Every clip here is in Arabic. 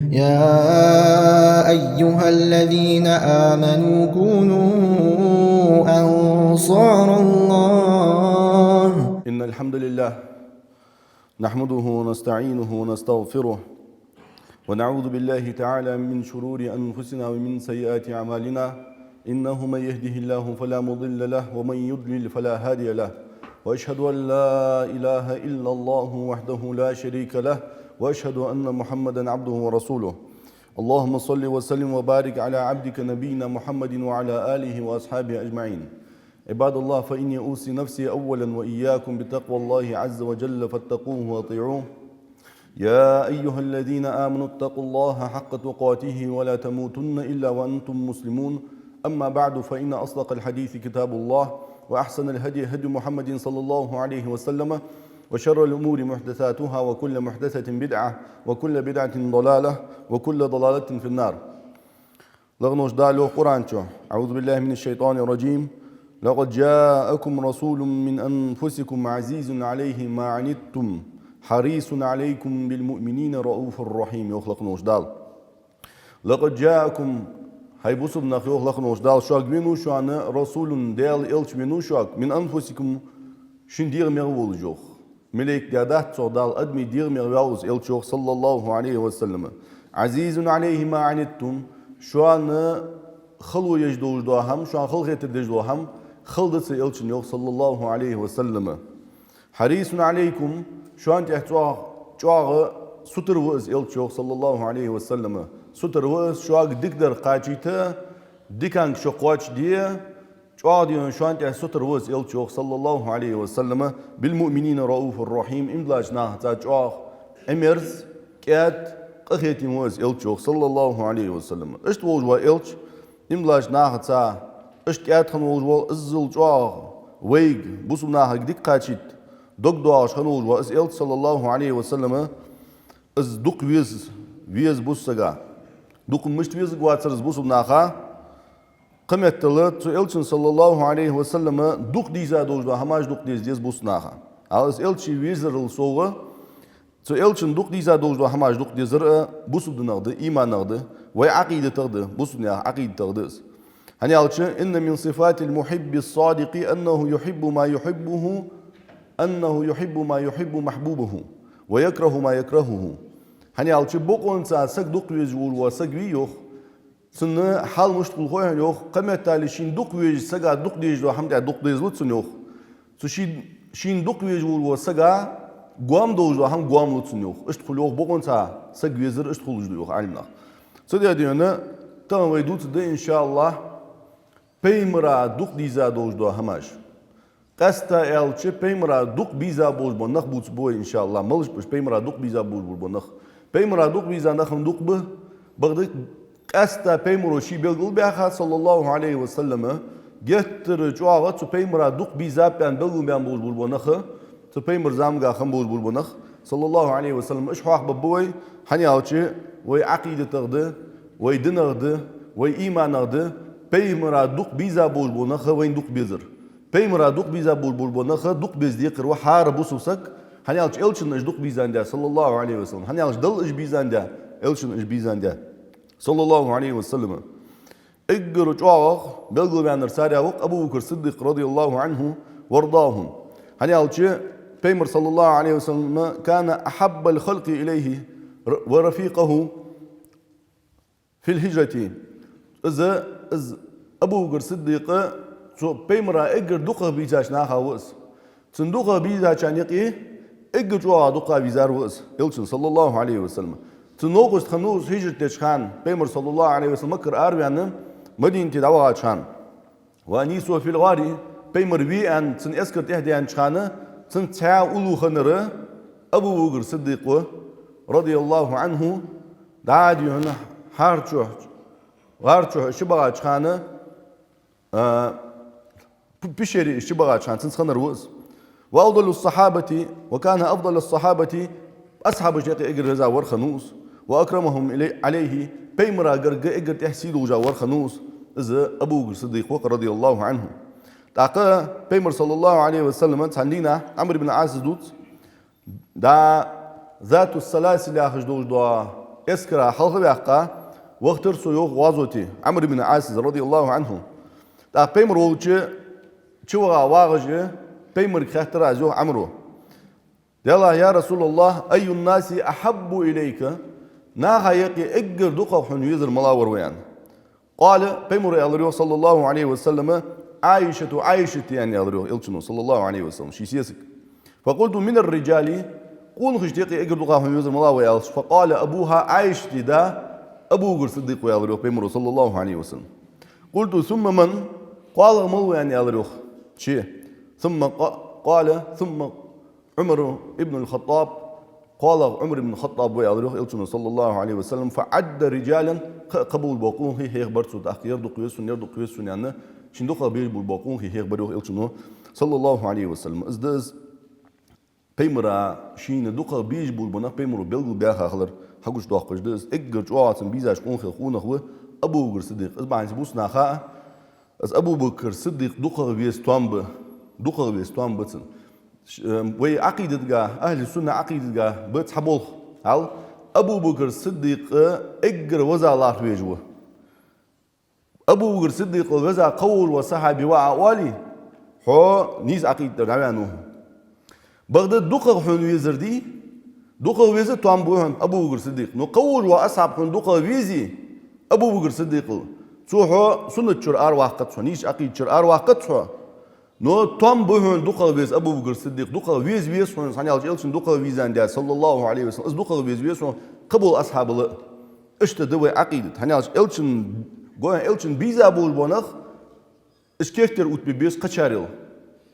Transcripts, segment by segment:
يا أيها الذين آمنوا كونوا أنصار الله. إن الحمد لله نحمده ونستعينه ونستغفره ونعوذ بالله تعالى من شرور أنفسنا ومن سيئات أعمالنا. إنه من يهده الله فلا مضل له ومن يضلل فلا هادي له، وأشهد أن لا إله إلا الله وحده لا شريك له، وأشهد أن محمدا عبده ورسوله. اللهم صل وسلم وبارك على عبدك نبينا محمد وعلى آله وأصحابه أجمعين. عباد الله، فإني أوصي نفسي أولا وإياكم بتقوى الله عز وجل فاتقوه وأطيعوه. يا أيها الذين آمنوا اتقوا الله حق تقاته ولا تموتن إلا وأنتم مسلمون. أما بعد، فإن أصدق الحديث كتاب الله، وأحسن الهدي هدي محمد صلى الله عليه وسلم، وشر الأمور محدثاتها، وكل محدثة بدعة، وكل بدعة ضلالة، وكل ضلالة في النار. لغنوش دالو قرآن. أعوذ بالله من الشيطان الرجيم. لقد جاءكم رسول من أنفسكم عزيز عليه ما عنتم حريص عليكم بالمؤمنين رؤوف رحيم. يخلقنوش دال. لقد جاءكم هاي بوصبنا يخلقنوش دال شاك منو شان رسول دال إلش منو شاك من أنفسكم شن دير مغول جوخ ملك دادات دال أدمي دير مغول إلش صلى الله عليه وسلم. عزيز عليه ما عنتم شان خلو يجدوش دوهم شان خل خيتر دجدوهم خلدت إلشن يوخ صلى الله عليه وسلم. حريص عليكم شان تحتوى جوغ ستر وز إلش يوخ صلى الله عليه وسلم. ستر وز شاق دقدر قاچيته ديكان شقواج دي جوغ ديون شان تح ستر وز إلش يوخ صلى الله عليه وسلم بالمؤمنين رؤوف الرحيم. إمدلاش ناهتا جوغ أمرز كات قخيتي موز إلش يوخ صلى الله عليه وسلم. اشت وجوا إلش إمدلاش ناهتا اشت كات خن وجوا ازل جوغ ويج بوسو ناهك ديك قاچيت دوك دواش خن وجوا اس إلش صلى الله عليه وسلم از دوك ويز بوسغا دوك مشت ويز قواترز بوسو ناها قمتلت تو إلشن صلى الله عليه وسلم دوك ديزا دوجوا هماش دوك ديز بوسو ناها اس إلشي ويزرل سوغا تو إلشن دوك ديزا دوجوا هماش دوك ديزر بوسو دنغد إيمان نغد وي عقيدة تغد بوسو ناها عقيدة تغدس. هني ألشن إن من صفات المحب الصادق أنه يحب ما يحب محبوبه ويكره ما يكرهه. هني ألشن بقول إنسان سك دوك ويجول وسك ويوخ سنة حال مشتغل خوي يوخ قمة تالشين دوك ويج سجا دوك ديجوا هم ده دوك ديزلوت سنيوخ شين دوك ويجول وسجا قام دوجوا هم قام لوت سنيوخ اشتغل يوخ بقول إنسان سك ويزر اشتغل جديوخ علمنا. سيدي أدينا تمام ويدوت ده إن شاء الله بيمرا دوك ديزا دوجوا هماش قستا إلشة بيمرا دوك بيزا بوج بنخ بوت بوي إن شاء الله ملش بش بيمرا دوك بيزا بوج بنخ بيمرا دوك بيزا نخم دوك به بغدك قستا بيمرو شي بيلقول بيها صلى الله عليه وسلم جتر جوعة تو بيمرا دوك بيزا بيان بيلقول بيان بوج بنخ تو بيمر زامجا خم بوج بنخ صلى الله عليه وسلم إيش حواق ببوي حني ألشة وي عقيدة تغده وي دين تغده وي إيمان تغده بيمرا دوك بيزا بوج بنخ وين دوك بيزر بيمرا دوك بيزا بول بنخ دوك بيز ديقر وحار بوسوسك هني ألش إلشن إيش دوك بيزان ده صلى الله عليه وسلم. هني ألش دل إيش بيزان ده إلشن إيش بيزان ده صلى الله عليه وسلم. إجر جواه بلغوا بأن رسالة وق أبو بكر الصديق رضي الله عنه وارضاهم. هني ألش بيمر صلى الله عليه وسلم كان أحب الخلق إليه ورفيقه في الهجرة. إذا أبو بكر الصديق سو بيمرا إجر دوقة بيزاش ناخا وس صندوقة بيزاش عنيقي إجر جوا دوقة بيزار وس إلشن صلى الله عليه وسلم. تنوقش خنوس هجر تشخان بيمر صلى الله عليه وسلم مكر أربعين مدينة دعوة شان وأنيسو في الغاري بيمر بي أن تن أسكر تهدي عن شخانة تن تاع أولو خنرة أبو بكر الصديق رضي الله عنه دعادي هنا هارتشو شبغة شخانة بشري الشبغات شان تنسخن الرؤوس. وأفضل الصحابة وكان أفضل الصحابة أصحاب الشيخ إجر رزا ورخنوس وأكرمهم عليه بيمرا قرق إجر تحسيد وجا ورخنوس إذا أبو بكر الصديق رضي الله عنه. تعقى بيمر صلى الله عليه وسلم عندنا عمرو بن عاص دوت دا ذات السلاسل يا خش دوج دوا اسكرا حلق بيحقا وقتر سيوغ وازوتي عمرو بن عاص رضي الله عنه تا بيمر ولچ چوغا واغج بيمر خاطر ازو عمرو يلا يا رسول الله اي الناس احب اليك نا هيقي اجر دقه حن يزر ملاور ويان قال بيمر يالريو صلى الله عليه وسلم عائشة يعني يالريو يلچنو صلى الله عليه وسلم شي سيسك فقلت من الرجال قول خشتيقي اجر دقه حن يزر ملاور يالش فقال ابوها عائشة دا ابو بكر الصديق يالريو بيمر صلى الله عليه وسلم قلت ثم من قال مو يعني يالريو شي ثم قال ثم عمر ابن الخطاب قال عمر بن الخطاب ويالريو صلى الله عليه وسلم فعد رجالا قبول باقون هي برتو تأخير دقيسون يردقيسون يعني شندوقا بيج بالباقون هي بريو صلى الله عليه وسلم ازدز بيمرا شين دوقا بيج بالبنا بيمرو بيلغو بياخا خلر حقوش دوقش دز اجر جواتن بيزاش قون خونه هو ابو بكر الصديق از بعد بوسنا خا از ابو بكر الصديق دوقا بيستوام بتن وي عقيدة جا أهل السنة عقيدة جا بتصحبول هل أبو بكر الصديق إجر وزع الله ويجوه أبو بكر الصديق وزع قول وصحابي وعوالي هو نيز عقيدة رعانوه بغداد دوقة حن ويزر دي دوقة ويزر توام بوهم أبو بكر الصديق نو قول وأصحاب حن دوقة ويزي أبو بكر الصديق سوحو سنة شرار واقت نيش عقيدة شرار واقت نو توم بوهن دوقا ويز ابو بكر الصديق دوقا ويز هون سانيال جيلشن دوقا ويزان دا صلى الله عليه وسلم دوقا ويز هون قبول اصحاب ال اشتدوا عقيده هانيال جيلشن غوين جيلشن بيزا بول بونخ اسكيفتر اوت بيبيس قچاريل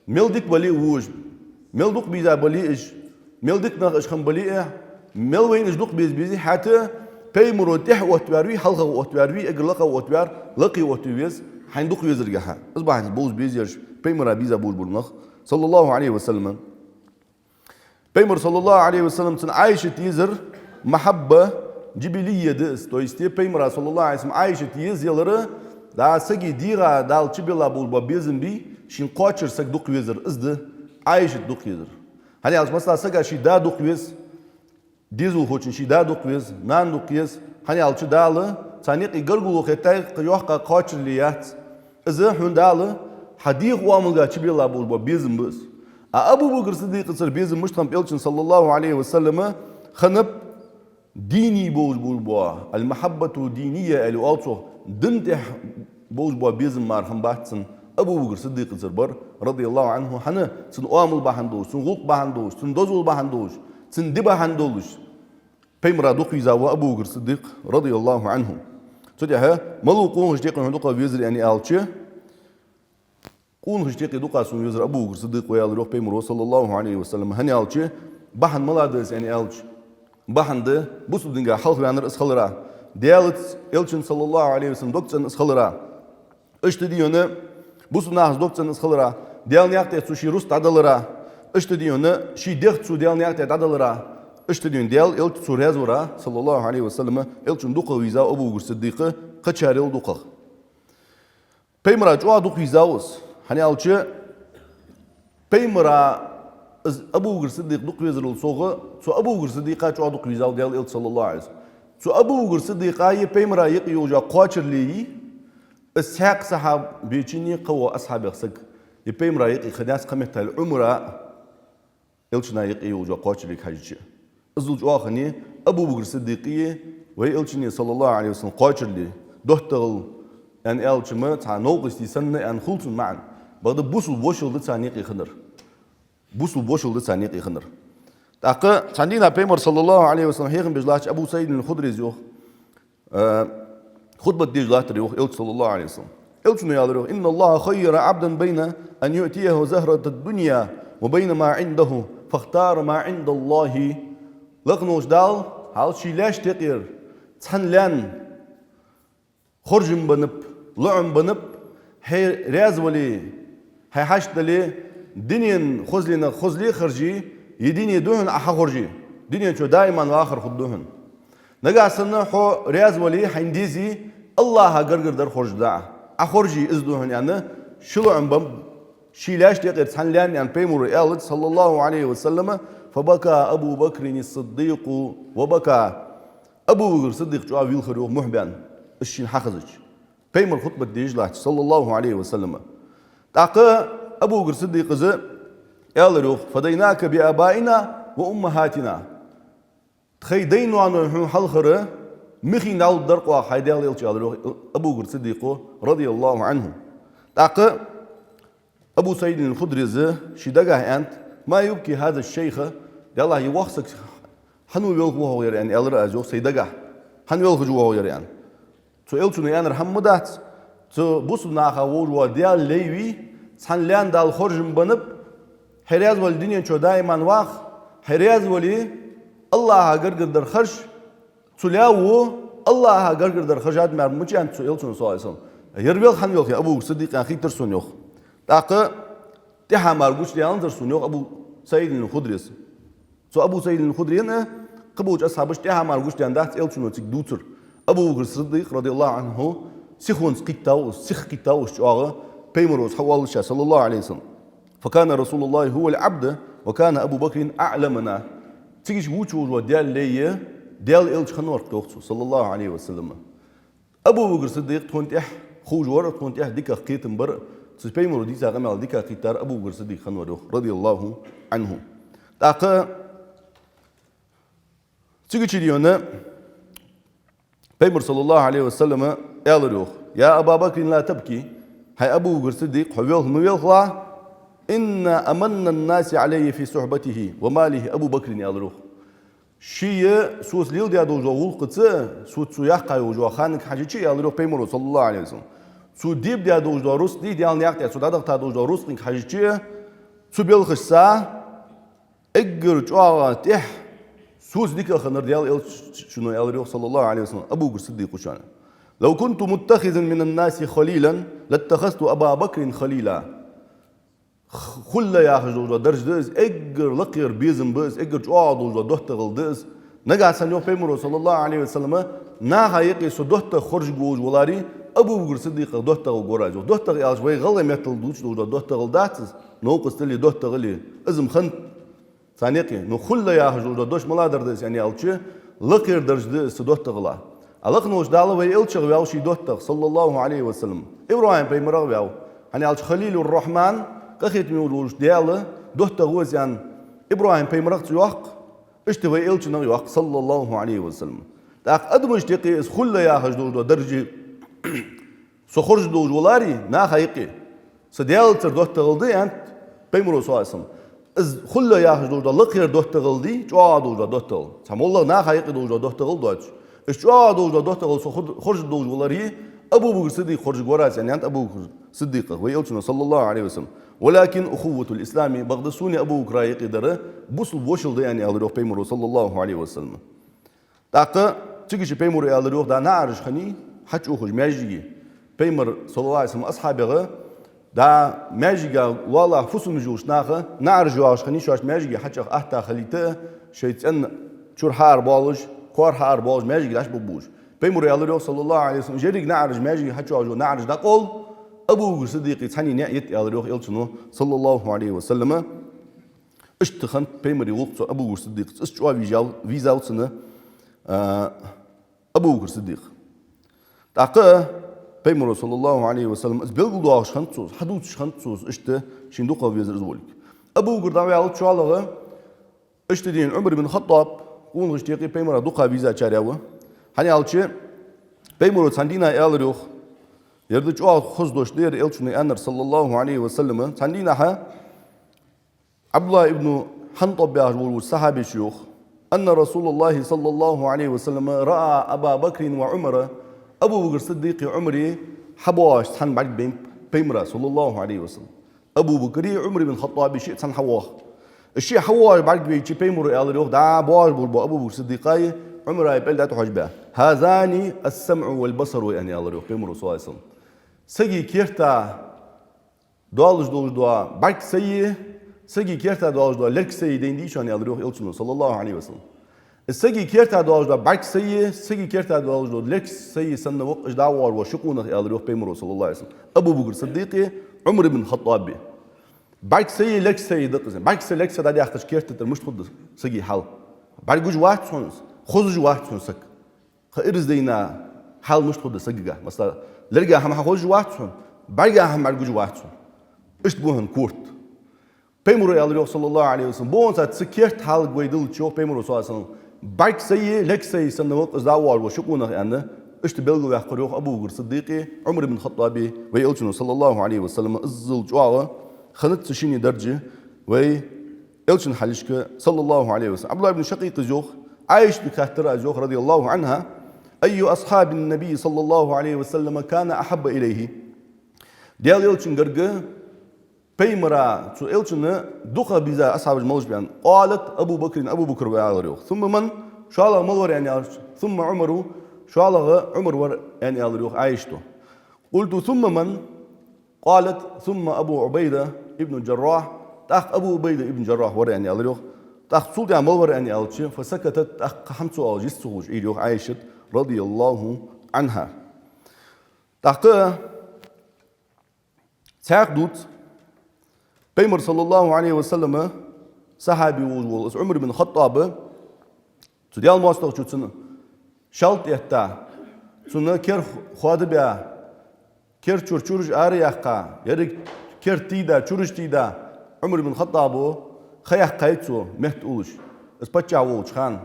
ميلديك بالي ووج ميلدوق بيزا بالي اش ميلديك نغ اش خم بالي ميلوين اش دوق بيزي حتى بيمرو تح وتواري حلقه وتواري اغلقه وتوار لقي وتويز حندوق ويزرجها اصبح البوز بيزيرش بيمر بيزا بول بولنخ صلى الله عليه وسلم بيمر صلى الله عليه وسلم تن عايشة يزر محبة جبلية دست تويستي بيمر صلى الله عليه وسلم عايشة يز يلره دا سجي ديرا دال تشبيلا بول ببيزن بي شين قاتشر سك دوق يزر ازد عايشة دوق يزر هني على مثلا سجا شي دا دوق يز ديزو خوشن شي دا دوق يز نان دوق يز هني على شي داله تانيق يقرقلو ختاي قيوحقا قاتشر ليات ازد هون داله حديق واملغا تشبيلا بول ببيزن بس أبو بكر الصديق صار بيزن مشتم بيلشن صلى الله عليه وسلم خنب ديني بول بوا المحبة دينية اللي أوصو دنت بول بوا بيزن مارهم بحثن أبو بكر الصديق صار بر رضي الله عنه حنا سن أمل بحندوش سن غوق بحندوش سن دوزول بحندوش سن دبا حندولش بيمرا دوق يزاوا أبو بكر الصديق رضي الله عنه تجاه ملوكون هجديق هندوقا بيزر يعني ألشي قون هشتيقي دوقا سون يزر أبو بكر الصديق ويال روح بيمرو صلى الله عليه وسلم هني ألشي بحن ملادس يعني ألش بحن ده بوسو دينجا حلق بيانر اسخلرا ديالت إلشن صلى الله عليه وسلم دوكتن اسخلرا اشتديونه بوسو ناس دوكتن اسخلرا ديال نياقتي سوشي روس تعدلرا اشتديونه شي ديخت سو ديال نياقتي تعدلرا اشتديون ديال إلت سو ريزورا صلى الله عليه وسلم إلشن دوقا ويزا أبو بكر الصديق قتشاريل دوقا بيمرا جوا دوق ويزاوس هني ألشي بيمرا أبو بكر الصديق دوق ويزرل صوغة سو أبو بكر الصديق جوا دوق ويزاو ديال إلت صلى الله عليه وسلم سو أبو بكر الصديق بيمرا يقيو جا قاتشر لي اسحاق صحاب بيجيني قوة أصحاب يخسق يبيمرا يقي خداس قمت العمرة إلشنا يقيو جا قاتشر لي حاجة أزل جوا خني أبو بكر الصديق وهي إلشني صلى الله عليه وسلم قاتشر لي دوحتغل يعني ألش ما تاع نوقس يسنة أن خلصن معا بعد بوصل بوشل ده ثانية يخنر بوصل بوشل ده ثانية يخنر تاقى عندنا بيمر صلى الله عليه وسلم هيغن بجلاش أبو سيد الخدري زيوخ خطبة دي جلات ريوخ إلش صلى الله عليه وسلم إلش نيال إن الله خير عبدا بين أن يؤتيه زهرة الدنيا وبين ما عنده فاختار ما عند الله لقنوش دال هل شي لاش تقير تحنلان خرجن بنب لعن بنب هي راز ولي هي حشت لي دنيا خزلنا خزلي خرجي يديني دهن أحا خرجي دنيا شو دائما وآخر خدوهن نجا سنة حو راز ولي حنديزي الله قرقر در خرج داع أخرجي إزدوهن يعني شلو عن بم شيلاش تقدر تحلان يعني بيمر آلت صلى الله عليه وسلم فبكى أبو بكر الصديق وبكى أبو بكر الصديق جوا ويلخر يوم محبان الشين حخزج بيمر خطبة ديجلات صلى الله عليه وسلم تاقى أبو بكر الصديق زي يالروخ فديناك بآبائنا وأمهاتنا تخي دينو عنو حلخر مخي نال درقوا حيدال يلتي يالروخ أبو بكر الصديق رضي الله عنه تاقى أبو سعيد الخدري زي شدقه أنت ما يبكي هذا الشيخ يالله يوخسك حنو يلقوه يعني ألر أزوج سيدقه حنو يلقوه يعني تو إلتو نيان رحمدات تو بوسو ناخا وجوا ديال ليوي سان لان دال خرجم بنب حرياز والدنيا شو دائما واخ حرياز ولي الله غرغر در خرج تلاو الله غرغر در خرجات مر مچان تو إلتو صلى الله عليه وسلم يربيل خان يلقي أبو صديق أخي ترسون يخ تاق تها مارغوش ليان ترسون يخ أبو سعيد الخدري تو أبو سعيد الخدري أنا قبوج أصحابش تها مارغوش ليان دات إلتو نوتك دوتر أبو بكر الصديق رضي الله عنه سخون سخ قتاو شعار بيمروس حوال الشاه صلى الله عليه وسلم فكان رسول الله هو العبد وكان أبو بكر أعلمنا تيجي وجو ديال لي ديال إلش خنور توختو صلى الله عليه وسلم أبو بكر الصديق تونت خوج ورا تونت ديكا قيتم بر بيمرو دي ساغمال ديكا قيتار أبو بكر الصديق خنور رضي الله عنه تاق تيجي تشيليونا بيمر صلى الله عليه وسلم يالروخ يا أبا بكر لا تبكي هاي أبو بكر الصديق حويل مويلخلا إن أمن الناس عليه في صحبته وماله أبو بكر يالروخ شيء سوس ليل ديا دوجو ولقت سوت سياق يوجو خانك حاجة يالروخ بيمر صلى الله عليه وسلم سو ديب ديا دوجو روس دي ديال نياق سو دادق تا دوجو روس لينك حاجة سو بيلخسا اجر جوا تح سوس ديك خنر ديال شنو يالروخ صلى الله عليه وسلم أبو بكر الصديق وشان لو كنت متخذا من الناس خليلا لاتخذت أبا بكر خليلا خلا يا حجوجا درج دز اجر لقير بيزم بز اجر جوا دوجا دوحتغل دز نقع سنيو بيمرو صلى الله عليه وسلم نا هايقي سو دوحت خرج جوج ولاري أبو بكر الصديق دوحتغل غوراجو دوحتغل يالش وي غلي ميتل دوج دوجا دوحتغل داتس نو قستلي دوحتغلي ازم خنت ثانيقي نو خلا يا حجوجا دوش ملادر دز يعني الچه لقير درج دز دوحتغلا ألقنوش دالو ويلشغ وياوشي دوحتغ صلى الله عليه وسلم إبراهيم بيمرو وياو يعني الش خليل الرحمن قخيت ميولوش دياله دوحتغ وزيان إبراهيم بيمرو تيوق اشتوي إلشنا يوق صلى الله عليه وسلم تاق أدمش تقي اس خلا يا حجوجا درجي سو خرج دوج ولاري نا خايقي سديال تر دوحتغل دي انت بيمرو صلى الله عليه وسلم از خلا يا حجوجا لقير دوحتغل دي جوا دوجا دوحتغل سام الله نا خايقي دوجا دوحتغل دوج اشوا دوجا دوحتغل سو خرج دوج ولاري أبو بكر الصديق خرج وراس يعني أنت أبو بكر الصديق ويلشنا صلى الله عليه وسلم ولكن أخوة الإسلام بغدسوني أبو بكر يقدر بوصل بوشل يعني على روح بيمرو صلى الله عليه وسلم تاق تيجي بيمرو على روح دا نعرج خني حتى أخرج ماجي بيمر صلى الله عليه وسلم أصحابه دا ماجي والله فصل مجوش ناخه نعرج واش خني شواش ماجي حتى أحتا خليته شيطان شور حار بالج كور حار بالج ماجي لاش ببوج بيمر على روح صلى الله عليه وسلم جريك نعرج ماجي حتى واجو نعرج دقول أبو بكر الصديق ثاني نعيت على روح إلشنو صلى الله عليه وسلم اشتخنت بيمر يوقت أبو بكر الصديق استشوا فيزا وسنة أبو بكر الصديق تاقى بيمر صلى الله عليه وسلم بيلقوا دواش خنتوس حدوش خنتوس اشت شندوقة فيزر زولك أبو بكر دعوة على شوالغة اشت دين عمر بن الخطاب قون غشتيقي بيمر دوقة فيزا شارعوه hani alçı Beymuru sandina elruh yerdi çoğu khuzdoş der elçuni ener sallallahu aleyhi ve sellem sandina ha Abdullah ibn Hantab yahul sahabi şuyukh enne Resulullah sallallahu aleyhi ve sellem ra'a Abu Bekr ve Umar Abu Bekr Siddiq Umri habaş san ba'd Beymura sallallahu aleyhi ve sellem Abu Bekr Umar bin Khattab şey san hawah الشيء حوار بعد بيجي بيمر الروح دا باش بول أبو بكر الصديقي عمره يبل ده حجبه هذان السمع والبصر يعني الروح بيمر صلى الله عليه وسلم سجي كيرتا دالج دوا بعد سجي كيرتا دالج دوا لك سيدين دي شان الروح يلشون صلى الله عليه وسلم السجي كيرتا دالج دوا بعد سجي كيرتا دالج دوا لك سنة وقت دعوار وشكونه الروح بيمر صلى الله عليه وسلم أبو بكر الصديقي عمر بن الخطاب بعد سي لك سي دقزن بعد سي لك سدادي اختش كيرت مش خد سجي حال بعد جوج واحد سونس خذ جوج واحد سونسك خإرزدينا حال مش تخد سججة مثلا لرجع هم حخوج واحدهم برجع هم برجوج واحدهم اشتبوهن كورت بيمرو يالله صلى الله عليه وسلم بون سات سكيرت حال قويدل تشوف بيمرو صلى الله عليه وسلم برك سي لك سي سنوات أزداوار وشكونا أنه اشتبلوا يحقروه أبو بكر الصديق عمر بن الخطاب ويقولون صلى الله عليه وسلم الزل جوعه خنت تشيني درجة ويقولون حليشك صلى الله عليه وسلم عبد الله بن شقيق زوخ عايش بكاترة زوخ رضي الله عنها أي أصحاب النبي صلى الله عليه وسلم كان أحب إليه ديال يقولون قرقه بيمرا سئلتنا دخل بذا أصحاب الموج بأن قالت أبو بكر وعلى ثم من شاله ملور يعني ثم عمر شاله عمر يعني على عايشته قلت ثم من قالت ثم أبو عبيدة ابن الجراح تأخ أبو عبيدة ابن الجراح ور يعني على تأخ صوت يعني ملور يعني على فسكتت تأخ خمسة أو جسوج إليه عايشة رضي الله عنها تأخ ساقدوت بيمر صلى الله عليه وسلم صحابي وجوز عمر بن الخطاب تديال مواصلة شو تسنة شالت يحتا تسنة كير خادبيا كير چورج آرياقا يرك كير تيدا چورج تيدا عمر بن الخطاب خيح قايتسو مهت أولش اسبتشا وولش خان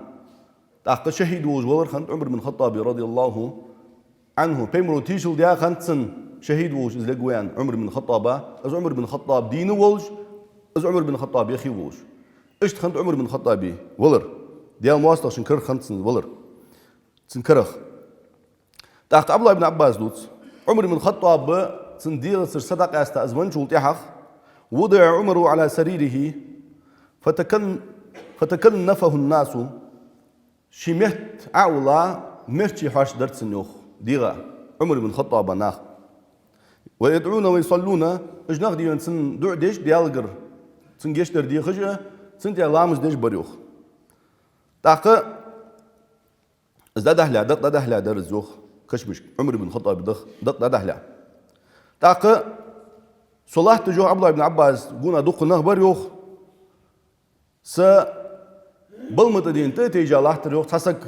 تاقا شهيد وولش ولر خانت عمر بن الخطاب رضي الله عنه بيمرو تيشل ديا خانتسن شهيد وولش إزلقويان عمر بن الخطاب از عمر بن الخطاب دين وولش از عمر بن الخطاب يخي وولش اشت خنت عمر بن الخطاب ولر ديال مواصلة شنكر خنتسن ولر تنكرخ تاقت عبد الله بن عباس دوت عمر بن الخطاب تنديل سر صدق استأزمن شو تيحخ وضع عمر على سريره فتكلنفه الناس شمهت عولا مرشي حاش درت سنيوخ ديغا عمر بن الخطاب ناخ ويدعون ويصلون اجناخ ديون سن دع ديش ديالغر سن جيشتر دي خجة سن ديالامز ديش بريوخ تاقا ازداد اهلا دق اهلا در الزوخ كشمش عمر بن الخطاب دق اهلا تاقا صلاح تجو عبد الله بن عباس قونا دق نهبر يوخ س بالمتدين تيجي الله تريوخ تسك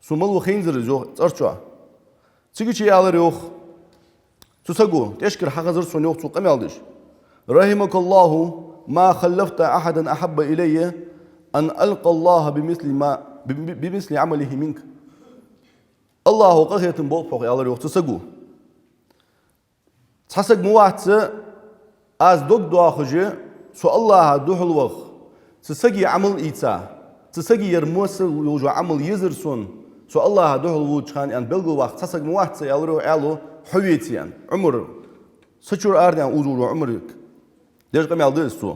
سملو خينزر يوخ ترشوا تيجي يالر يوخ تسقو تشكر حقزر سنيوخ تقم يالدش رحمك الله ما خلفت أحدا أحب إلي أن ألقى الله بمثل عمله منك الله قهية بوفق يالر يوخ تسقو تسق مواتس از دوك دواخجي سو الله دوحل وخ تسقي عمل إيتا تسقي يرموسل يوجو عمل يزرسون سو الله دوحل وجخان أن بلغو وقت تسق مواتس يالر يوخ حويتيان عمر سچور آردیان اوجور عمرك ليش قم يالدي السو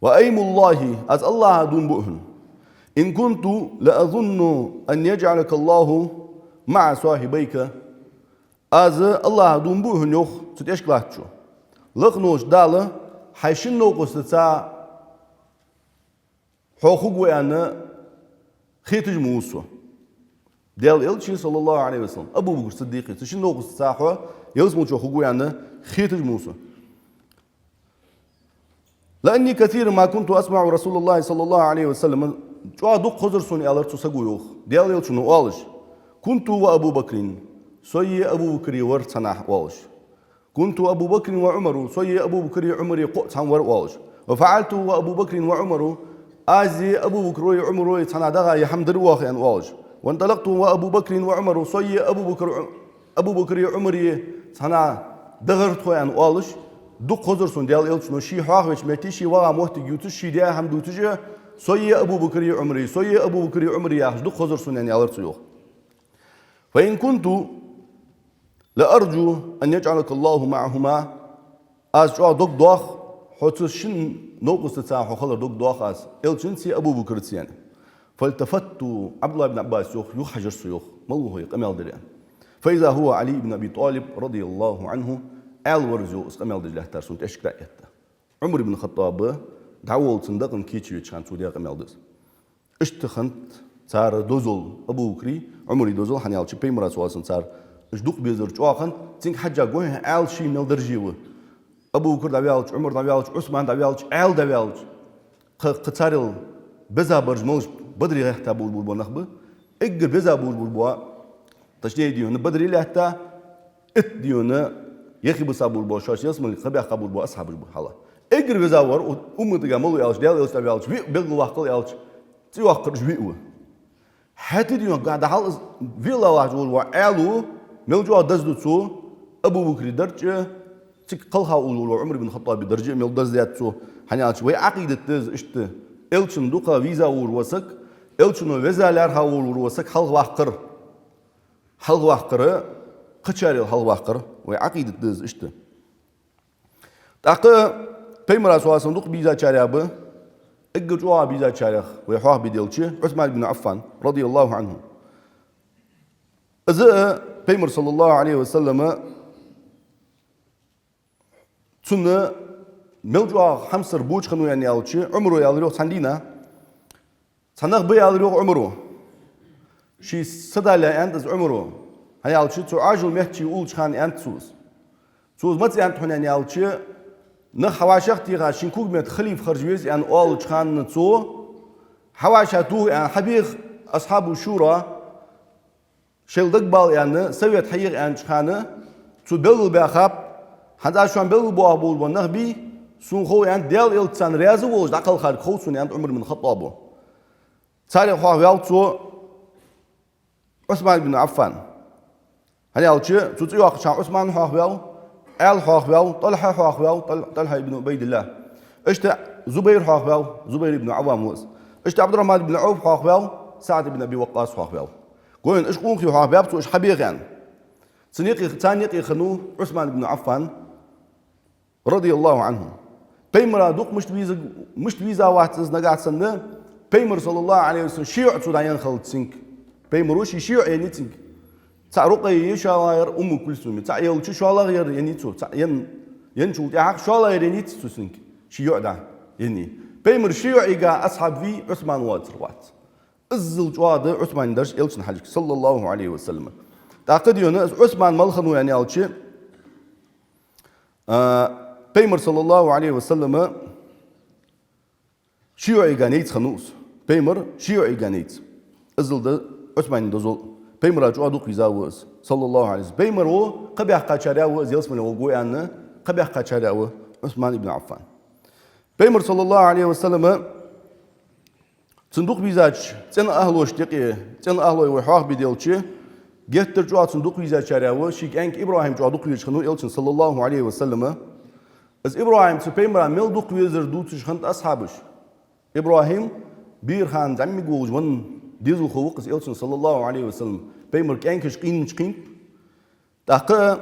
وأيم الله از الله دون بؤهن إن كنت لأظن أن يجعلك الله مع صاحبيك از الله دون بؤهن يوخ ستيشكلاتشو لقنوش دالة حيشن نوقس تسا حقوق ويانا خيتج موسو ديال إلشي صلى الله عليه وسلم أبو بكر الصديق تشين نوقس تساحوا يلزموا شو خقوا يعني خيتج موسى لأني كثير ما كنت أسمع رسول الله صلى الله عليه وسلم جوا دوق خزر سوني على تسقوا يوخ ديال إلشي نوالش كنت وأبو بكر سوي أبو بكر ورثنا والش كنت أبو بكر وعمر سوي أبو بكر عمر قط عن والش وفعلت وأبو بكر وعمر آزي أبو بكر وعمر يتنادغا يحمد رواخ عن والش وانطلقت وأبو بكر وعمر صي أبو بكر عمر سنا دغرت خوان والش دق خزرسون ديال إلشنو شي حاخ وش متيشي ورا موت جوتش شي ديا هم دوتجه صي أبو بكر عمر صي أبو بكر عمر يا دق خزرسون يعني على رسيوخ فإن كنت لأرجو أن يجعلك الله معهما از جوا دق دوخ حتشن نوقس تساح خلر دق دوخ از إلشن سي أبو بكر تيان فالتفت عبد الله بن عباس يوخ حجر سيوخ ملوه قمال دريان فإذا هو علي بن أبي طالب رضي الله عنه آل ورزو قمال دريان ترسون تشك رأيته عمر بن الخطاب دعوة صندوق كيتشي يتشان سوديا قمال درس اشتخنت صار دوزل أبو بكري عمري دوزل حنيال شي بيمرا سواسن صار اشدوق بيزر جواخن تينك حاجة جوه آل شي مال درجيوه أبو بكر دعوالش عمر دعوالش عثمان دعوالش آل دعوالش قتارل بزا برج ملش بدري غير تابول بول نخبه اجر بزا بول تشتي ديون بدري لحتى ات ديون يخي بصابول بو شاش يسمى خبي قبول بو اصحاب حلا اجر بزا ور تجملو يالش ديال يالش تبيالش بيغ واقل يالش تي واقر جبيو حتى ديون قاعد حال فيلا واحد والو ملجوا دزدو ابو بكر درجه تك قلها عمر بن الخطاب درجه مل دزيات hani ve akidettiz işte elçin duka viza uğurvasak elçin vezalar ha uğurvasak hal vaqırı qıçarıl hal vaqır ve akidettiz işte taqı Peygamber sallallahu viza çarabı اجوا viza çarah ve ha bidelçi Osman bin Affan radıyallahu anhu azı Peygamber sallallahu aleyhi ve selleme tunu ملجوا حمصر بوج خنو يعني يالشي عمره يالريو ساندينا سنغ بي يالريو عمره شي صدا لا انت عمره هي يالشي تو عاجل مهتشي اولش خان انت سوز مت انت هنا يالشي نخ حواشخ تيغا شينكوك مت خليف خرجويز يعني اولش خان تو حواشاتو يعني حبيغ اصحاب الشورى شيل دقبال يعني سويت حيغ يعني خانه تو بلو بخاب هذا شو بلو بو ابو نخبي سون خو يعني ديال إلتسان رياضة ووج دقل خارج خو سون يعني عمر من خطابه تاريخ خو يالتو عثمان بن عفان هني يالتشي تطيع خشان عثمان خو يال آل خو يال طلحة خو يال طلحة ابن عبيد الله اشت زبير خو يال زبير بن عوام وز اشت عبد الرحمن بن عوف خو يال سعد بن أبي وقاص خو يال قولن ايش قون خو يال تو ايش حبيغ يعني ثانية خنو عثمان بن عفان رضي الله عنه Peygamber duk müşt viza vaxtsız nagatsında Peygamber sallallahu aleyhi ve sellem şiu tudayan khaltsink Peygamber şi şiu enitsink ta ruqayyi şalayr ummu kulsum ta yelçu şalayr enitsu ta yen chu ya şalayr enitsu sink şiu da yani Peygamber şiu iga ashab vi Osman watrwat izzil juadı Osman derş elçin halik sallallahu aleyhi ve sellem taqid yonu Osman malkhanu yani alçı Peygamber sallallahu aleyhi ve selleme şiu ganit khanus Peygamber şiu ganit azılda Osman'ın dozul Peygamber acu qizawas sallallahu aleyhi ve sellem Peygamber o qabih qaçarawa ziyasmana o goyanı qabih qaçarawa Osman ibn Affan Peygamber sallallahu aleyhi ve selleme sunduk bizaç sen ahloş tiqi sen ahloy ve haq bidelçi gettir cu sunduk bizaç çarawa şikenk İbrahim cu qizaç khanu elçin sallallahu aleyhi ve selleme از إبراهيم سبيمرا ملدوق ويزر دوتش خنت أصحابش إبراهيم بير خان زمي جوج من ديزو خوقس إلسن صلى الله عليه وسلم بيمر كأنكش قين تاقة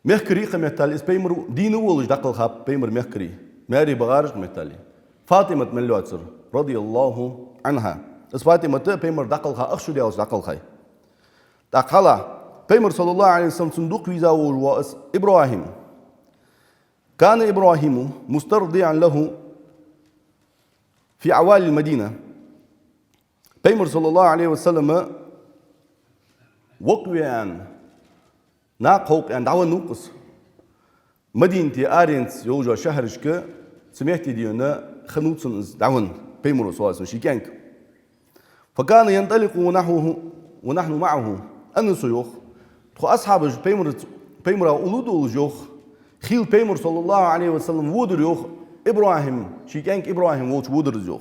مهكري خمتال إس بيمر دينو ولج دقل خاب بيمر مهكري ماري بغارج متالي فاطمة ملواتر رضي الله عنها إس فاطمة بيمر دقل خا أخشو ديالش دقل خاي تاقلا بيمر صلى الله عليه وسلم صندوق ويزا والواس إبراهيم كان إبراهيم مسترضعا له في عوالي المدينة Peygamber sallallahu aleyhi ve selleme وقويان ناقوق يعني دعوة نوقس مدينتي أرينت يوجا شهرشك سمعتي ديونا خنوتسن دعون Peygamber صلى الله عليه وسلم شيكانك فكان ينطلق ونحن معه أن سيوخ تخو أصحاب Peygamber أولود الجوخ خيل Peygamber sallallahu aleyhi ve sellem vudur yok İbrahim şikenk İbrahim vuç vudur yok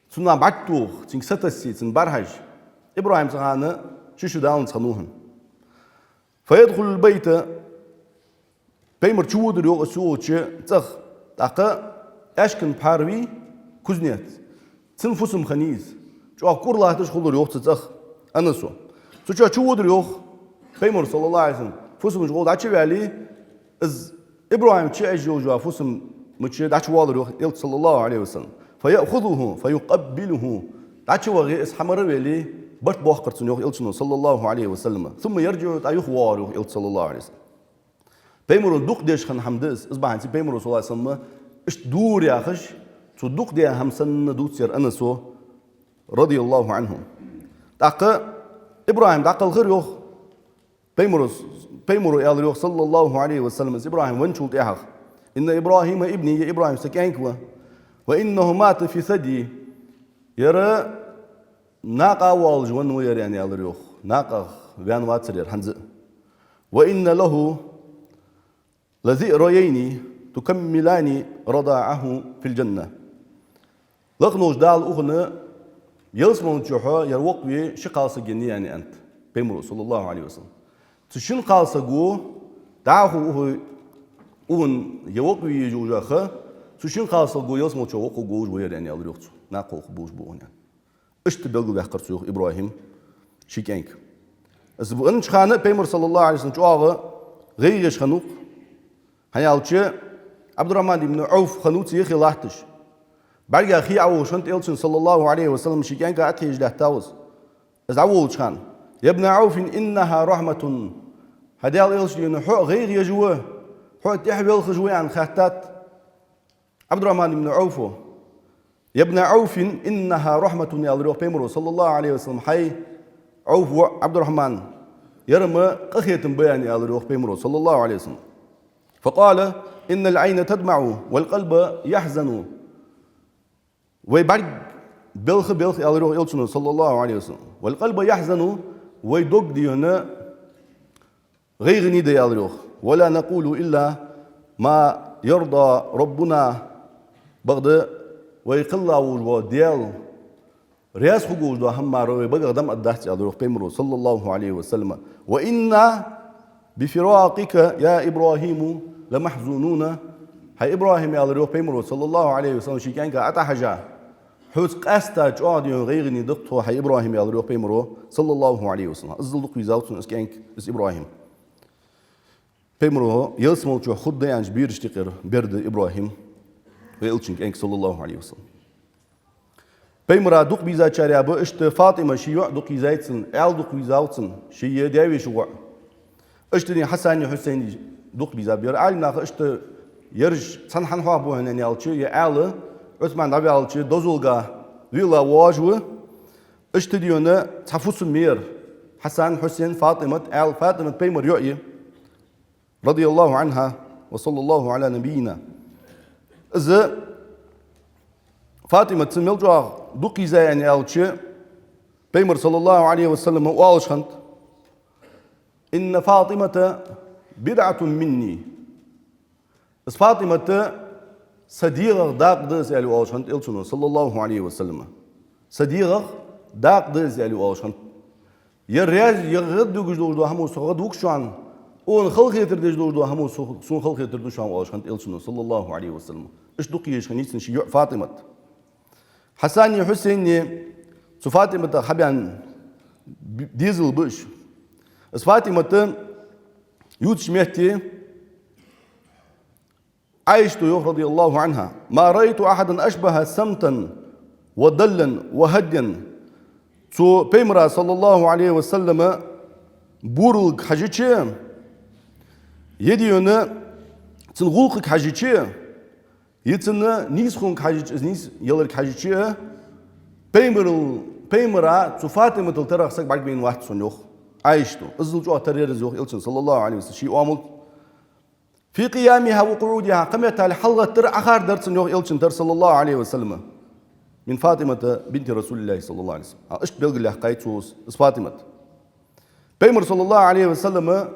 Sunna baktu sin satasi sin barhaj İbrahim sana şu dağın sanuhun فيدخل البيت Peygamber vudur yok suçu tsaq taqa aşkın parvi kuzniyat sin fusum khaniz şu akurla tışkhulur yok tsaq anasu suçu vudur yok Peygamber sallallahu aleyhi ve sellem fusum jgol daçı veli از إبراهيم تشأج يوجوا فسم متشي دعش والر يلت صلى الله عليه وسلم فيأخذه فيقبله دعش وغي إسحمر ويلي بات بوخرتن يوخ يلت صلى الله عليه وسلم ثم يرجع تأيخ وار يلت صلى الله عليه وسلم بيمر الدق ديش خن حمدس إصبح أنت بيمر صلى الله عليه وسلم إيش دور يا خش تصدق دي همسن دوتير أنسو رضي الله عنهم دق إبراهيم دق الغير يوخ Peygamber yalıyor sallallahu aleyhi ve sellem İbrahim vençult yahaq inne İbrahim ibni İbrahim sekankwa ve innehu mata fi sadi yara naqa wal jwan wer yani alır yok. Naqa ben watsir hanzı. Ve inne lehu لذئريين تكملان رضاعه في الجنة. لقنوش دال أغنى يلسمون جوحا يروق بي شقالس جني يعني أنت بيمرو صلى الله عليه وسلم. تشين قالس جو دعه أغن يروق بي جوجا تشين قالس جو يلسمون جوحا جو جوير يعني الله يخص ناقو خبوش بون يعني. إشت بلغو بحكر سوق إبراهيم شيكينك. أسبوعن شخانة بيمر صلى الله عليه وسلم جواه غير شخنوق. هيالشي عبد الرحمن بن عوف خنوتي خلاحتش برجع خي عو شنت إلشن صلى الله عليه وسلم شيكان قاعد يجده تاوز إذا عوض شان يا ابن عوف إنها رحمة هديال إلشن حق غير يجوه حق تحبل خجوه عن خاتات عبد الرحمن بن عوف يا ابن عوف إنها رحمة يا الله بيمرو صلى الله عليه وسلم حي عوف عبد الرحمن يرمى قخية بيان يا الله بيمرو صلى الله عليه وسلم فقال إن العين تدمع والقلب يحزن ويبرق بلخ يالروح إلشنو صلى الله عليه وسلم والقلب يحزن ويدق ديونا غير نيد يالروح ولا نقول إلا ما يرضى ربنا بغد ويقل وجوه ديال رياس خجوج دو هم ماروي بغدام أدهت يالروح بيمرو صلى الله عليه وسلم وإنا بفراقك يا إبراهيم لمحزونون هاي إبراهيم يا الله بيمرو صلى الله عليه وسلم شيكان كأتا حاجة حوس قاستا جادي غيرني دقتو هاي إبراهيم يا الله بيمرو صلى الله عليه وسلم أزل قيزاوتون إسكانك إس إبراهيم بيمرو يلسمو جو خد يعني بير اشتقر برد إبراهيم ويلشنك إنك صلى الله عليه وسلم بيمرا دق بيزا شارع بو اشت فاطمة شيوع دق بيزايتسن أل دق بيزاوتسن شيء داوي شوع اشتني حسن حسين دوق بيزا بير عالم ناخ اشت يرج صنحن هوا بو هنا يالشي يا آل عثمان دابي يالشي دوزولغا ويلا واجو اشت ديونا تفوس مير حسن حسين فاطمة آل فاطمة بيمر يؤي رضي الله عنها وصلى الله على نبينا إذا فاطمة تسميل جوا دوق بيزا يعني يالشي بيمر صلى الله عليه وسلم وآلش خنت إن فاطمة بدعة مني. بس فاطمة صديقة داق دز على واشنت إلشون صلى الله عليه وسلم. صديقة داق دز على واشنت. يرياز يغد وجدود همو سغد وكشان. اون خلق يتردج دو همو سون خلق يتردو شان واشنت إلشون صلى الله عليه وسلم. إيش دقيش خنيسن شيء فاطمة. حسن حسين سو فاطمة حبيان ديزل بش. بس فاطمة يوتش مهتي عائشة رضي الله عنها ما رأيت أحدا أشبه سمتا ودلا وهديا تو بيمرا صلى الله عليه وسلم بورلك حاجتي يديونا تنغولك حاجتي يتنا نيسخونك حاجتي نيس يلرك حاجتي بيمرا تو فاطمة تلترخ سك بعد بين واحد سنوخ عايشته الزوج ترير الزوج إلشن صلى الله عليه وسلم شيء عمل في قيامها وقعودها قمتها لحلقة تر آخر درس نوح إلشن تر صلى الله عليه وسلم من فاطمة بنت رسول الله صلى الله عليه وسلم إيش بيلقي له قايتوس إس فاطمة بيمر صلى الله عليه وسلم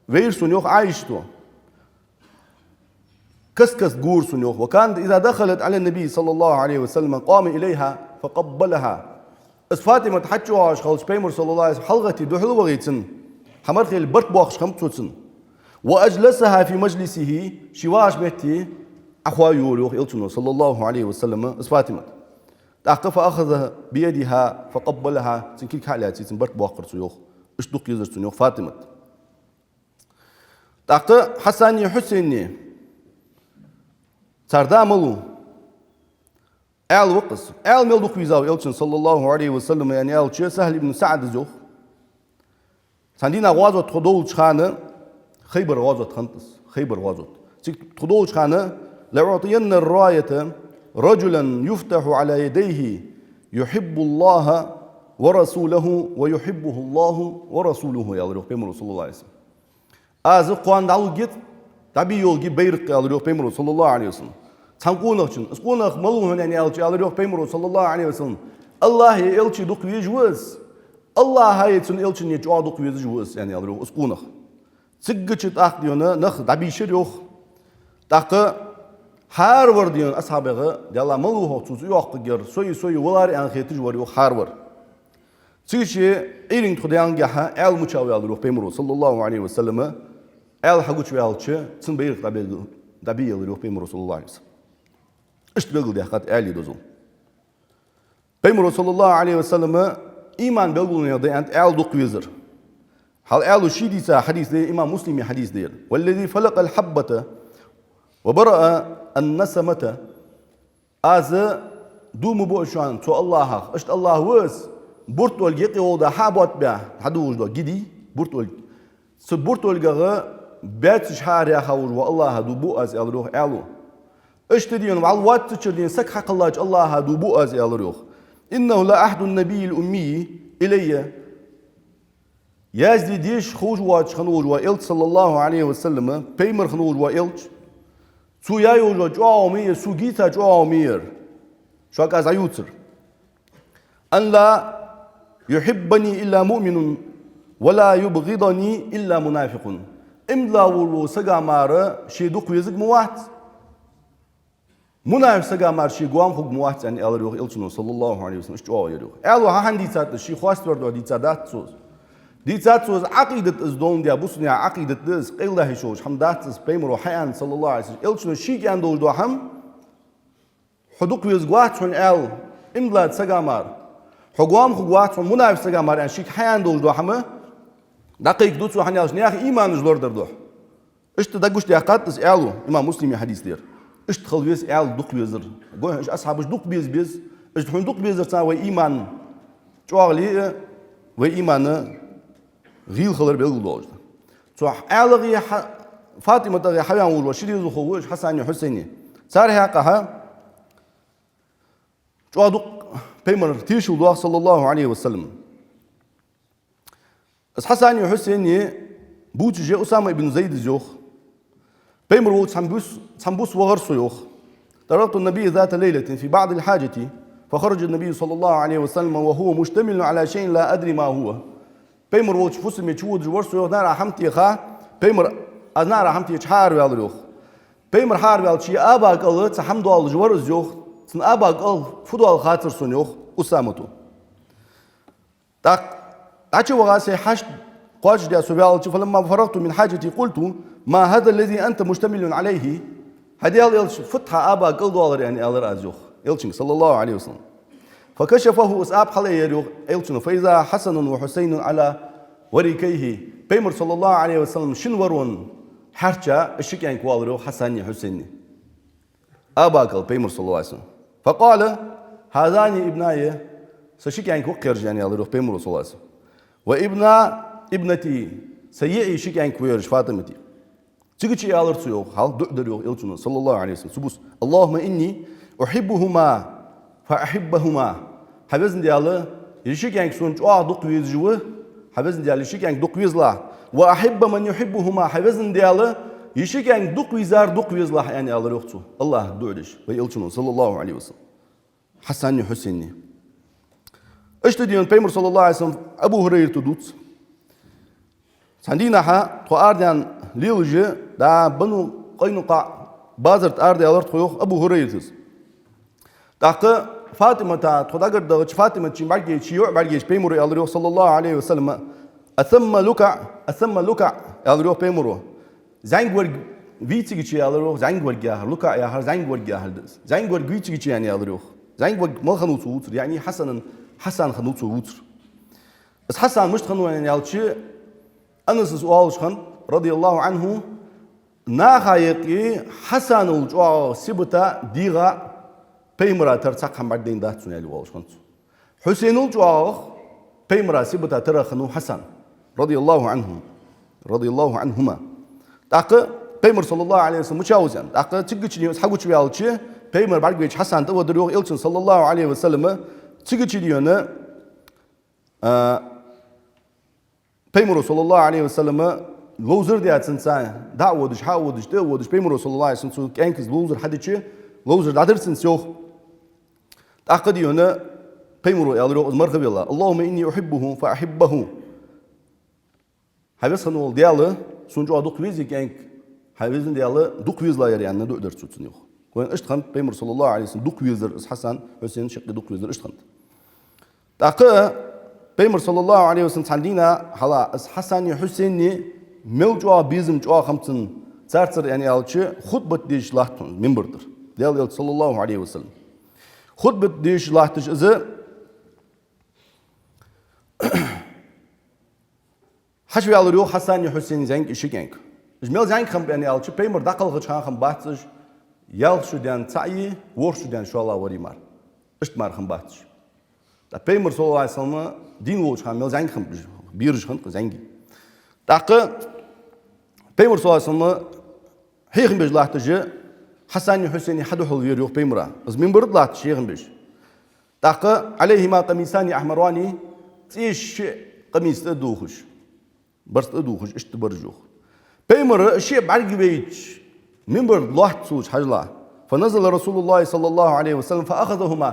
ويرس نوح عايشته كسكس جور سنوح وكان إذا دخلت على النبي صلى الله عليه وسلم قام إليها فقبلها اس فاطمة تحجوهاش خالص بيمر صلى الله عليه وسلم حلقتي دو حلوة غيتسن حمر خيل برت بوخش خمتوتسن وأجلسها في مجلسه شواش بيتي أخوة يوريوخ إلتنو صلى الله عليه وسلم اس فاطمة تأخذ فأخذ بيدها فقبلها تنكيل كالاتي تنبرت بوخر سيوخ اش دوق يزرتن يوخ فاطمة تأخذ حساني حسيني ترداملو آل وقص آل ملدوق بيزاو إلشن صلى الله عليه وسلم يعني آل شيء سهل بن سعد زوخ سندينا غازوت خدول شخانة خيبر غازوت خنتس خيبر غازوت خدول شخانة لأعطين الراية رجلا يفتح على يديه يحب الله ورسوله ويحبه الله ورسوله يا الله بيمر صلى الله عليه وسلم قوان دعو جيت تبي يول جي بيرق يا الله بيمر صلى الله عليه وسلم تنقونك شن اسقونك ملون يعني يا الله بيمر صلى الله عليه وسلم Allah elçi duk vejvus. Allah hayetun elçi ne çoğu duk vejvus yani alır uskunak. Sıgıçı tak diyonu nak dabişir yok. Takı har var diyon ashabığı yalla malu hotusu yok gör. Soyu var en khetici var yok har var. Sıgıçı elin tudayan gaha el muçavi alır yok Peygamber sallallahu aleyhi ve selleme el haguç ve alçı sın beyir dabi alır yok Peygamber sallallahu aleyhi ve sellem. İşte belgül diyakat eli dozum. Peygamber sallallahu aleyhi ve selleme iman belgülüne de el duk vezir. Hal el şi diyse hadisde İmam Müslim'i hadis değil. Vellezî felakal habbete ve bera'a en nesemete azı dumu bu şu an to Allah'a işte Allah vız burt ol yeki o da habat be hadu vujdo gidi burt ol su burt ol gağı bet şahriya havuj ve Allah'a du bu az el ruh elu işte diyorum al vat tçırdin sak hakallaç Allah'a du bu az el ruh innehu la ahdun nabiyil ummi ileyye yazdi diş xuj wa chxanu wa el sallallahu aleyhi ve sellem peymer khnu wa el su ya yo joami su gita joamir şu az ayutsur an la yuhibbani illa mu'minun ve la yubghidani illa munafiqun imla wulu sagamara shiduk yezik muwat munafiq sagamar shi guam hug muwat an el ruh el sallallahu aleyhi ve sellem jo yo el ha handi sat shi khwast verdo di sadat sus Die Zeit so aqidat is don dia busnya aqidat is qillahi shosh hamdat is peymer hayan sallallahu aleyhi ve sellem elçun şik ando do ham huduk wiz gwatun el imlat sagamar hugwam hugwatun munaf sagamar an şik hayan do ham daqiq dutsu hanyas ne iman zlorder do işte da gush diaqat is elu imam muslimi hadis der işte khalwis el duk wizir go ish ashabus duk biz işte hunduk bizir sa ve iman çoğali ve imanı غيل خلر بيقول دوج تو عالغي فاطمه تغي حيان ول وشري زخوش حسن حسيني صار هيقها جودق بيمر تيشو الله صلى الله عليه وسلم اس حسن حسيني بوجي اسامه بن زيد زوخ بيمر و سامبوس وغر سيوخ تركت النبي ذات ليله في بعض الحاجه فخرج النبي صلى الله عليه وسلم وهو مشتمل على شيء لا ادري ما هو Peymer woch fusme chud jworso yo nara hamti kha Peymer anara hamti chhar wel yo Peymer har wel chi aba qal tsamdo al jwar yo tsin aba qal fudal khatir sun yo usamatu tak achi waga se hash qaj dia subal chi falamma faragtu min hajati qultu ma hada alladhi anta mustamilun alayhi hadiyal el futha aba qal dolar yani alır az yo elçin sallallahu aleyhi ve sellem فكشفه أصحاب حليه يروح إلتنا فإذا حسن وحسين على وريكيه بيمر صلى الله عليه وسلم شن ورون حرجة الشكين كوالرو حسن حسين أباكل بيمر صلى الله عليه وسلم فقال هذان ابناي سشكين كوكر جاني يروح بيمر صلى الله عليه وسلم وابن ابنتي سيئي شكين كويرش فاطمتي تيجي يالر سيوخ هل دقدر يوخ إلتنا صلى الله عليه وسلم سبوس اللهم إني أحبهما فأحبهما حبزن ديالله يشيكين سونج دق ويزجوه حبزن ديال يشيكين دق ويزلا وأحب من يحبهما حبزن ديالله يشيكين دق ويزلا يعني الله يختو الله دعدش ويلتشون صلى الله عليه وسلم حسن حسيني اشتديون بيمر صلى الله عليه وسلم أبو هريرة تدوت سندينا ها تواردان ليلجي دا بنو قينقاع بازرت أردي ألرت خيوخ أبو هريرة Takı Fatıma ta todagar da Fatıma için belki çiyor belki peymuru alıyor sallallahu aleyhi ve sellem. Asamma luka alıyor peymuru. Zangwar viti geçi alıyor zangwar gah luka ya har zangwar gah zangwar viti geçi yani alıyor. Zangwar mal khanutu utur yani Hasan khanutu utur. As Hasan mش khanu yani alçı anasız o alışkan radıyallahu anhu nahayeti Hasan ul sibta diga Peymra tersak hamardin da tsuneli walshkant. Hüseyinul Cuağ Peymra sibta terakhnu Hasan radıyallahu anhuma. Takı Peymer sallallahu aleyhi ve sellem muçavuzan. Takı çıgıçını haguç ve alçı Peymer bargıç Hasan da vadırıyor ilçin sallallahu aleyhi ve sellem çıgıçını Peymer sallallahu aleyhi ve sellem lozer diyatsın sen da'wadish hawadish da'wadish Peymer sallallahu aleyhi ve sellem kenkiz lozer hadiçi lozer dadırsın yok. Takı diyonu Peymuru alıyor marka bella. Allahümme inni uhibbuhu fa ahibbahu. Havis ol diyalı suncu aduk vizik enk Havizin diyalı duk vizla yer yani ne öder tutsun yok. Koyun iştkan Peymur sallallahu aleyhi ve sellem duk vizdir Hasan Hüseyin şıkkı duk vizdir iştkan. Takı Peymur sallallahu aleyhi ve sellem sandina hala Hasan Hüseyin'i mevcua bizim çoğa hamsın Sartsır yani alçı hutbet diyiş lahtın minberdir. Diyalı sallallahu aleyhi ve sellem. Hutbet diyiş lahtış izı Haşvi alır yok Hasan Hüseyin zenk işi genk. İşmel zenk ham yani alçı Peymur dakıl gıçhan ham bahtsız yal şudan tayi vur şudan şu Allah varimar. İştmar ham bahtsız. Da Peymur sallallahu aleyhi ve sellem din ol şan mel zenk ham bir şan zengi. Takı Peymur sallallahu aleyhi ve sellem heyhim bej lahtıcı Hasan Hüseyin'i haduhul veriyor Peymur'a. Az minberd lahtıcı heyhim bej. Takı aleyhima qamisani ahmarani tiş qamis duhuş. Barst duhuş işte barjuh. Peymur şey bargibeyç minberd lahtsuç hajla. فنزل رسول الله صلى الله عليه وسلم فأخذهما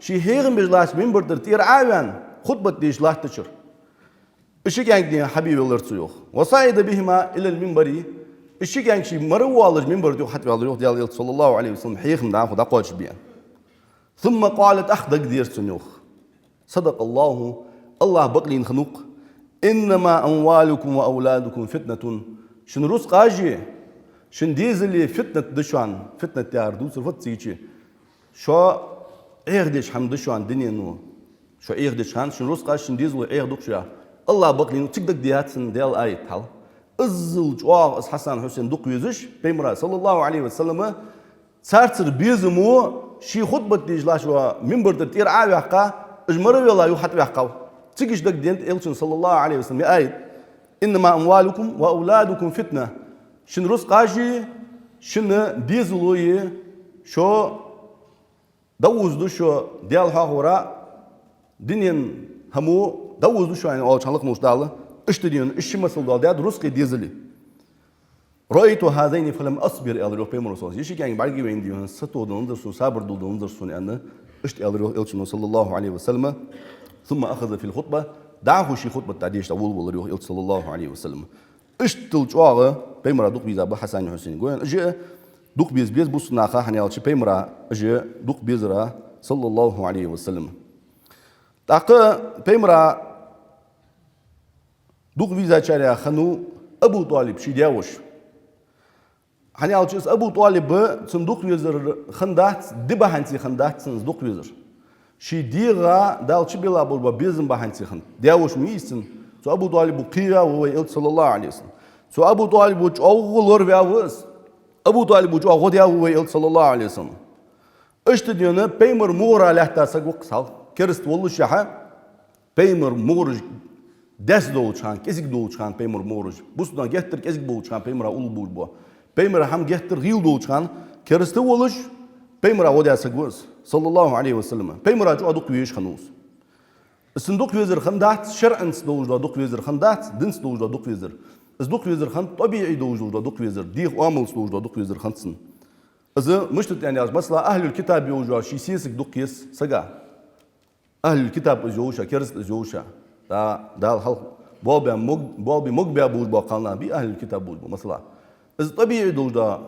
شي هيغن بجلاش منبردر تير عاوان خطبة ديش لاحتشر إشيك يعني دي حبيب الله رسوله وصعد بهما إلى المنبر إشيك يعني شي مروا الله المنبر ديو حتى الله ديال صلى الله عليه وسلم هيغن دعاه دقوش بيان ثم قالت أخدك دير سنوخ صدق الله بقلين خنوق إنما أموالكم وأولادكم فتنة شن روس قاجي شن ديزلي فتنة دشوان فتنة يار دوسر فتسيجي شو إيردش هم دشوان دنيا نو شو إيردش هان شن روس قاج شن ديزلو إيردوك شيا الله بقلين تقدك دياتن ديال آية حال أزل جوار حسن حسين دوك يزش بيمرا صلى الله عليه وسلم سارتر بيزمو شي خطبة ديجلاش و منبر تير عاويحقا اجمروا يلا يوحت ويحقا تيجيش دك دينت إلشن صلى الله عليه وسلم آية إنما أموالكم وأولادكم فتنة شن روس قاجي شن ديزلوي شو دوزدو شو ديال هاورا دنيان همو دوزدو شو يعني أول شانلق مشدالة اشتديون إيش مسؤول دال روس قي ديزلي رأيت هذين فلم أصبر على روح بيمر رسول يشي كان بعدي وين ديون ستو دندرسون صبر دندرسون أنا اشت على روح إلشن صلى الله عليه وسلم ثم أخذ في الخطبة دعه شي خطبة تعديش أول ولا روح إلشن صلى الله عليه وسلم اشتل جواره بيمرا دوق بيزا بحسن حسين قوين اجي دوق بيز بوس ناخا حنيالشي بيمرا اجي دوق بيزرا صلى الله عليه وسلم تاقا بيمرا دوق بيزا شارع خنو ابو طالب شي دياوش حنيالشي ابو طالب صندوق بيزر خندات دبا هانسي خندات صندوق بيزر شي ديغا دالشي بلا بولبا بيزن بهانسي خند دياوش ميسن سو أبو طالب قيا وهو صلى الله عليه وسلم سو أبو طالب وجوغلور بياوز أبو طالب وجوغ وهو صلى الله عليه وسلم اشتديونه بيمر مورا لحتا سقوق سال كرست والله شحا بيمر مورج دس دوچان كيسك دوچان بيمر مورج بوسنا گهتر كيسك دوچان بيمر اول بولبو بيمر هم گهتر غيل دوچان كرست والله بيمر وديا سقوس صلى الله عليه وسلم بيمر جو ادوق ويش خنوس الصندوق وزير خندات شرعا دوجدا دوق وزير خندات دنس دوجدا دوق وزير الصندوق وزير خند طبيعي دوجدا دوق وزير ديغ عامل دوجدا دوق وزير خندسن إذا مش يعني مثلا أهل الكتاب يوجوا شيء سيسك دوق يس سجا أهل الكتاب يجوشا كرست يجوشا دا الحل بابي مقبع بوج باقالنا بي أهل الكتاب بوج مثلا إذا طبيعي دوجدا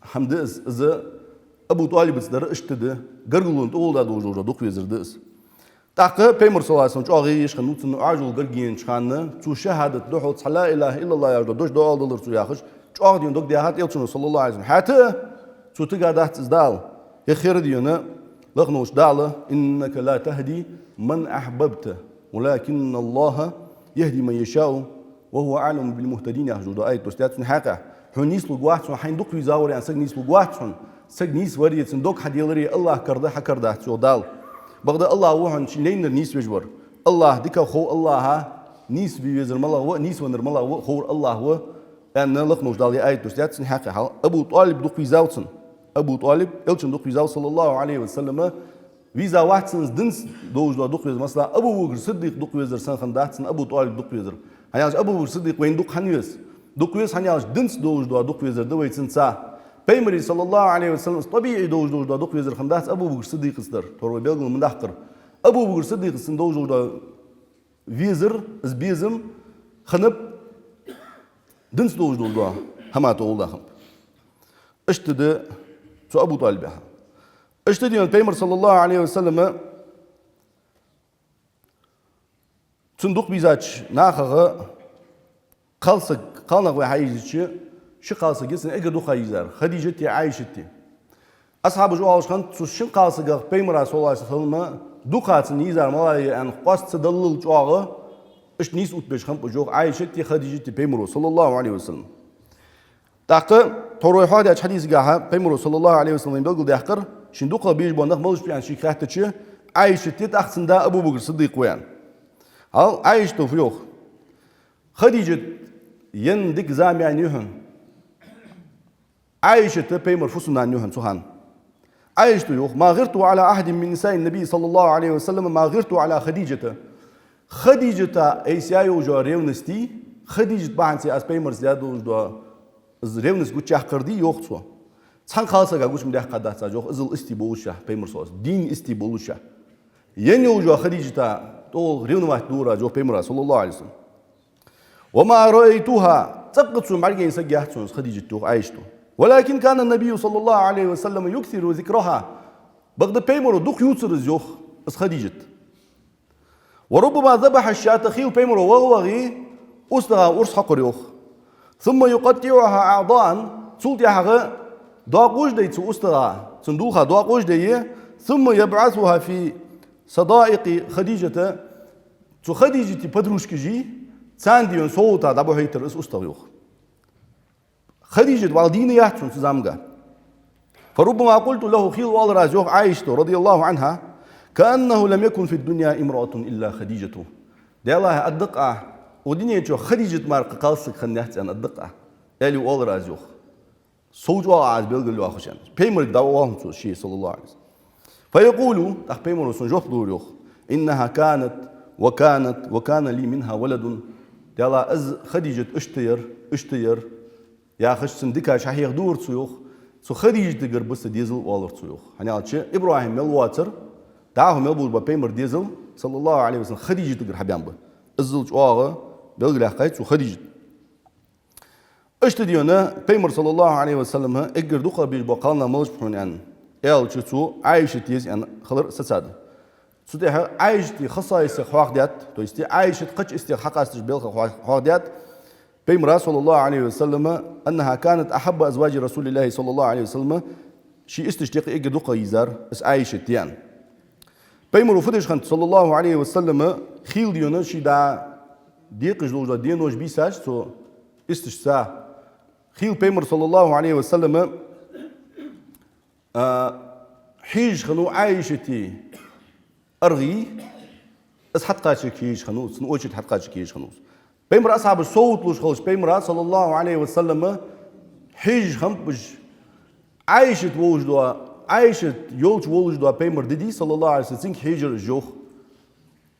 حمد إذا أبو طالب صدر اشتد قرقلون تقول دا دوجدا دوق وزير دس تاقة بيمر صلى الله عليه وسلم جاء غيش خنوت إنه عاجل قرقين شخانة تو شهادة دوحل لا إله إلا الله يرجع دوش دعاء دلر تو ياخش جاء دين دوك ديهات يلشون صلى الله عليه وسلم حتى تو تقعدت إزدال يخير دينا لغنوش دالة إنك لا تهدي من أحببت ولكن الله يهدي من يشاء وهو أعلم بالمهتدين يهجو دعاء توستيات من حقه حنيس لقواتهم حين دوك ويزاور يعني سجنيس لقواتهم سجنيس وريت دوك حديلري الله كرده حكرده تو دال بغدا الله وحن شنين نيس بجبر الله ديكا خو الله نيس بيزر ملا و نيس ونر ملا و خور الله و أن لقنوش دالي آية تستيات سن حقها أبو طالب دوك ويزاوتن أبو طالب إلشن دوك ويزاو صلى الله عليه وسلم ويزا واتسن دنس دوج دوك ويزر مثلا أبو بكر صديق دوك ويزر سن خنداتسن أبو طالب دوك ويزر هنياش أبو بكر صديق وين دوك هنيوس دوك ويز هنياش دنس دوج ويزر دويتسن سا بيمري صلى الله عليه وسلم طبيعي دوج دوك ويزر خندات أبو بكر صديق صدر تروي بيلغن من دحقر Abu Bakr Siddiq sında ucunda vizir, izbizim, xınıp, dins da ucunda hamat oldu ham. İşte de su Abu Talib'e. İşte diyor Peygamber sallallahu aleyhi ve selleme Tunduk bizaç nahağı kalnak ve hayizçi şu kalsa gitsin eğer duha izler. Hadice Ayşe'ti. Ashabı jo alışkan tuşun kalsa gel Peygamber sallallahu aleyhi ve selleme duhatın izler malayı en qast dalil çoğu iş nis utbeş ham jo Ayşe'ti Hadice'ti Peygamber sallallahu aleyhi ve sellem. Takı toruy hadi hadis gaha Peygamber sallallahu aleyhi ve sellem bilgil dahkır şinduqa bir bondak malış yani şikayetçi Ayşe'ti taksında Abu Bakr Siddiq koyan. Al Ayşe fi yok. Hadice yendik zamiyan yuhun. Ayşe te Peygamber fusundan yuhun suhan. Ayşe yok. Ma girtu ala ahadin min nisa'in Nabi sallallahu aleyhi ve sellem ma girtu ala Hadice'te. Hadice'te eysiyayı uca revnesti. Hadice bahansi as Peygamber ziyade uca revnes guçah kırdı yoktu. San kalsa ga guç mıdah kadatsa yok. Izıl isti boluşa Peygamber sallallahu din isti boluşa. Yeni uca Hadice'te to revnvat dura yok Peygamber sallallahu aleyhi ve sellem. وما رأيتها تقص معجين سجحتون خديجة عائشة ولكن كان النبي صلى الله عليه وسلم يكثر ذكرها بغد بيمر دوك يوتر زيوخ اس خديجة وربما ذبح الشاة خيل بيمر وغوغي أسرها أرس حقر يوخ ثم يقطعها أعضاء سلطها داقوش دي أسرها صندوقها داقوش دي ثم يبعثها في صدائق خديجة خديجة بدروش كجي Sandiyon soğuta da bu haytır is ustağı yok. Hadice valdine yahtun zusammenga. فربما قلت له خيل والراز يوخ عائشة رضي الله عنها كأنه لم يكن في الدنيا امرأة إلا خديجة. دي الله الدقة ودنيا جو خديجة مارق قالسك خنيحت أن الدقة. قالي والراز يوخ. صوجوا عاز بيلقى له أخشان. بيمر دعواهم شيء صلى الله عليه وسلم. فيقولوا أخ بيمر سنجوح دور يوخ إنها كانت وكان لي منها ولد. ديالا از خديجة اشتير يا خش سندكا شحيح دور تسويخ سو خديجة تقر بس ديزل والر تسويخ هني على إبراهيم ملواتر دعاهم يلبول ببيمر ديزل صلى الله عليه وسلم خديجة تقر حبيان به ازل جواغة بلغ قايت سو خديجة اشتديونا بيمر صلى الله عليه وسلم اقر دوقا بيج بقالنا ملش بحون يعني ايال تشتو عايشة تيز يعني خلر سساد سودها عايشتي خصائص خواردات تويستي عايشت قش استحقاق استجبال خواردات بيمرا صلى الله عليه وسلم انها كانت احب ازواج رسول الله صلى الله عليه وسلم شي استشتاق اجدوقا يزار اس عايشتيان بيمرو فدش خنت صلى الله عليه وسلم خيل ديونا شي دا ديقج لوجا دينوج بيساج تو استشسا خيل بيمر صلى الله عليه وسلم حيج خنو عايشتي أرغي اس حد قاتش كيش خنوس نوجد حد قاتش كيش خنوس بيمر أصحاب الصوت لوش خلص بيمر صلى الله عليه وسلم حج خمبج عايشة وجدوا عايشة يولج وجدوا بيمر ددي صلى الله عليه وسلم حجر الجوخ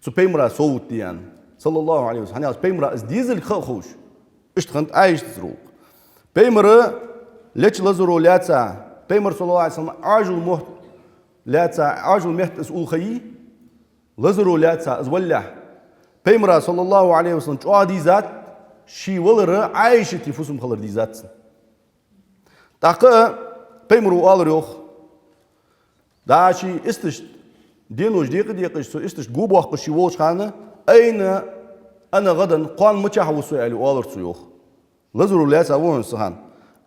سو بيمر صوت ديان صلى الله عليه وسلم يعني بيمر اس ديزل خوش اشتخنت عايشة زروق بيمر ليش لزرو لاتسا بيمر صلى الله عليه وسلم عاجل مهت لاتسا عاجل مهت اسؤول خيي لزرو لاتسا ازولح بيمرا صلى الله عليه وسلم جوا دي ذات شي ولر عايشة تفوسم خلر دي ذات تاقا بيمرو آلر يوخ دا شي استش دينوش ديقش سو استش قوبوخ شي ولش خانة أين أنا غدا قوان متشاح وسويالي آلر سو يوخ لزرو لاتسا وون سهان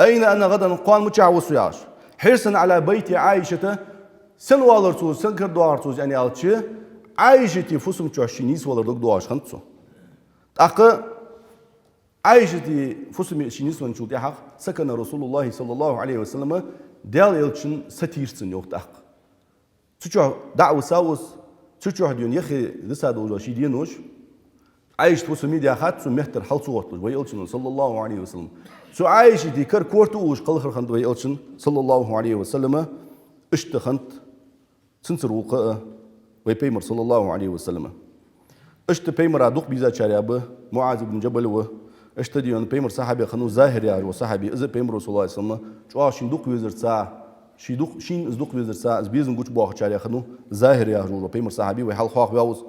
أين أنا غدا قوان متشاح وسوياش حرصا على بيت عايشة سن آلر سو سن كردو آلر سو يعني آلتشي عايشتي فسم تشاشينيس ولا دوك دواش خنتسو تاقا عايشتي فسم شينيس ونشوت يحق سكن رسول الله صلى الله عليه وسلم ديال يلشن ستيرسن يوك تاق تشو دعوة ساوس تشو ديون يخي لساد ولا شي دينوش عايش فسم يدي اخات سو مهتر حلصو ورتوش ويلشن صلى الله عليه وسلم سو عايشتي كر كورتوش قلخر خنت ويلشن صلى الله عليه وسلم اشتخنت سنسر وقا وبيمر صلى الله عليه وسلم اشت بيمر عدوق بيزا شاريابه معاذ بن جبل و اشتديون بيمر صحابي خنو ظاهر يا وصحابي اذا بيمر صلى الله عليه وسلم شو عشان دوق ويزر ساعه شين از دوق وزر سا از بيزن قوش بوخ شاري خنو ظاهر يا رجل بيمر صحابي وحال خواخ بيوز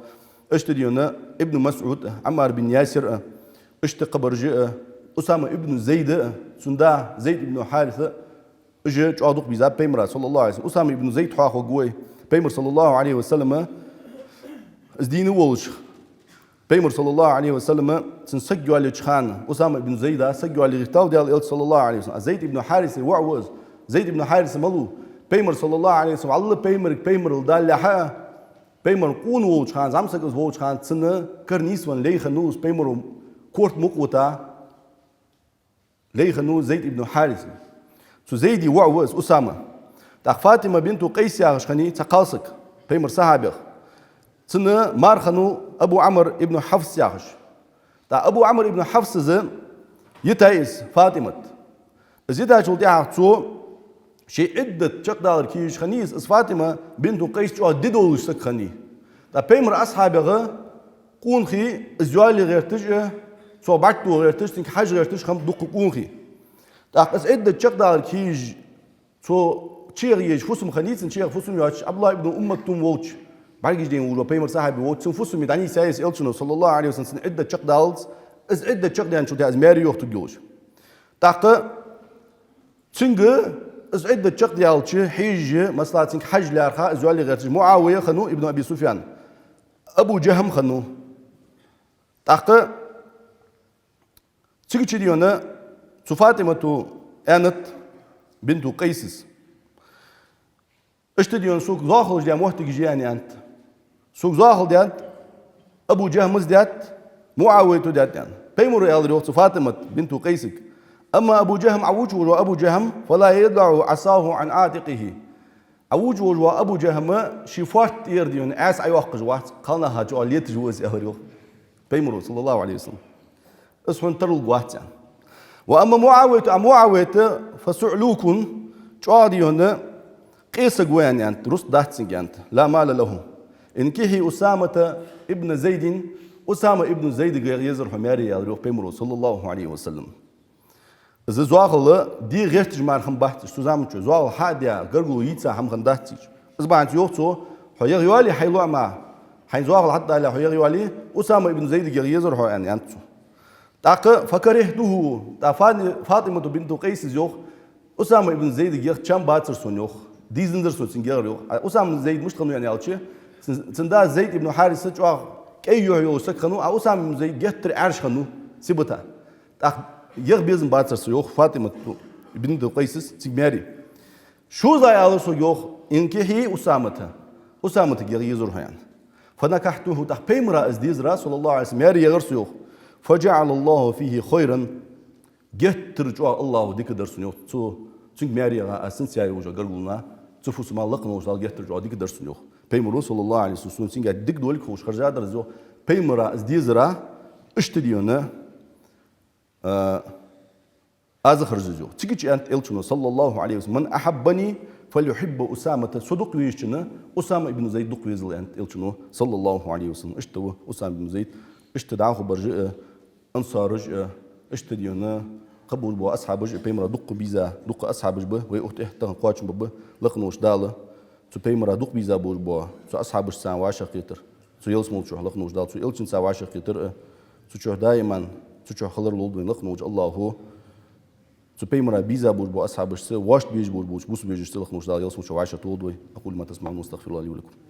اشتديونا ابن مسعود عمار بن ياسر اشت قبرجئ أسامة ابن زيد سندا زيد ابن حارثة اجى جادوق بيزا بيمر صلى الله عليه وسلم أسامة ابن زيد خواخ وقوي بيمر صلى الله عليه وسلم از دين ولش بيمر صلى الله عليه وسلم سنسجوا على خان أسامة ابن زيد سجوا على غتاو ديال صلى الله عليه وسلم زيد ابن حارثة وعوز زيد ابن حارثة ملو بيمر صلى الله عليه وسلم الله بيمر دال لحا بيمر قون ولش خان زمسك از ولش خان سنة كرنيس ون ليه نوس بيمر كورت مقوتا ليه نوس زيد ابن حارثة سو زيدي وعوز أسامة تاخ فاطمة بنت قيس يا خني تقاسك بيمر صحابي سنة مارخنو أبو عمر ابن حفص ياخش تا أبو عمر ابن حفص زين يتايز فاطمة زيدا شو تاعتو شيء عدة تقدر كيش خنيس اس فاطمة بنت قيس جو ديدو سك خني تا بيمر أصحابه قون خي زوالي غير تجه سو بعتو غير تجه حاجة غير تجه خم دق قون خي تا اس عدة تقدر كيش سو تشيغ فسم خنيس تشيغ فسم ياش عبد الله ابن أم مكتوم ووتش بعدين جدين ولو بيمر صاحبي ووتش فسم يداني سايس إلشنو صلى الله عليه وسلم عدة تقدرز از عدة تقدر شو تاز ماري يوخ تجوش تا تشنغ از عدة تقدر يالش حج مثلا حج لارخا زوالي غير معاوية خنو ابن أبي سفيان أبو جهم خنو تا تيجي تديونا فاطمة أنت بنت قيس اشتديون سوق ظاهر جا محتق جياني أنت سوق ظاهر ديت أبو جهم ديت معاوية ديت يعني بيمر يا الله فاطمة بنت قيسك أما أبو جهم عوج وأبو جهم فلا يضع عصاه عن عاتقه عوج وأبو جهم شفات يرديون عاس أيوقج واحد قالنا هاجو ليت جوز يا الله بيمر صلى الله عليه وسلم اسمن ترل واحد يعني وأما معاوية فسعلوكن جاديون قيس جوان يعني رس داتسين يعني لا مال له إن كه أسامة ابن زيد أسامة ابن زيد غير يزر حماري يا الله بيمر صلى الله عليه وسلم إذا زواغل دي غير تجمع هم بحث شو زعمت شو زواغل حاديا قرقو يتسا هم خنداتي إذا بعد يوقتو حيا يوالي حيلو مع حين زواغل حتى على حيا يوالي أسامة ابن زيد غير يزر حو يعني أنتو تاق فكرهته تا فاطمة بنت قيس يوخ أسامة ابن زيد غير كم باتر سون يوخ ديزندر سون سنجر يوخ أسامة بن زيد مش خنو يعني علشة سندا زيد ابن حارثة جوا كي يو سكنو أسامة بن زيد جتر عرش خنو سبتها تاق يغ بيزن باتر سو يوخ فاطمة بنت قيس سيماري شو زي على سو يوخ إنك هي أسامة غير يزور يعني فنكحته تاق بيمرا از ديزرا صلى الله عليه وسلم ياري يغرس يوخ فجعل الله فيه خيرا جتر جوا الله ديك درسون يوخ تو تنك ماريا أسن سياي وجا قرقلنا تفوس ما لقنا وجا جتر جوا ديك درسون يوخ بيمرو صلى الله عليه وسلم تنك ديك دولك خوش خرجا درزو بيمرا از ديزرا اشتديونا أزخر زوج تيجي أنت إلشنا صلى الله عليه وسلم من أحبني فليحب أسامة صدق ويشنا أسامة ابن زيد دق ويزل أنت إلشنا صلى الله عليه وسلم اشتوى أسامة ابن زيد اشتدعه برجع أنصار رجع اشتديونا قبول بوا أصحاب رجع بيمرا دق بيزا دق أصحاب رجع ويأخت إحتى قاتش ببه لقنوش دالة تو بيمرا دق بيزا بوا تو أصحاب رجع سان واشا قيتر تو يلسمول شو لقنوش دال تو إلشن سان واشا قيتر تو شو دائما تو خلر لولدوين لقنوش الله هو تو بيمرا بيزا بوا أصحاب رجع واش بيج بوا بوس بيج استلقنوش دال يلسمول شو واشا تولدوي أقول ما تسمعون واستغفر الله لي ولكم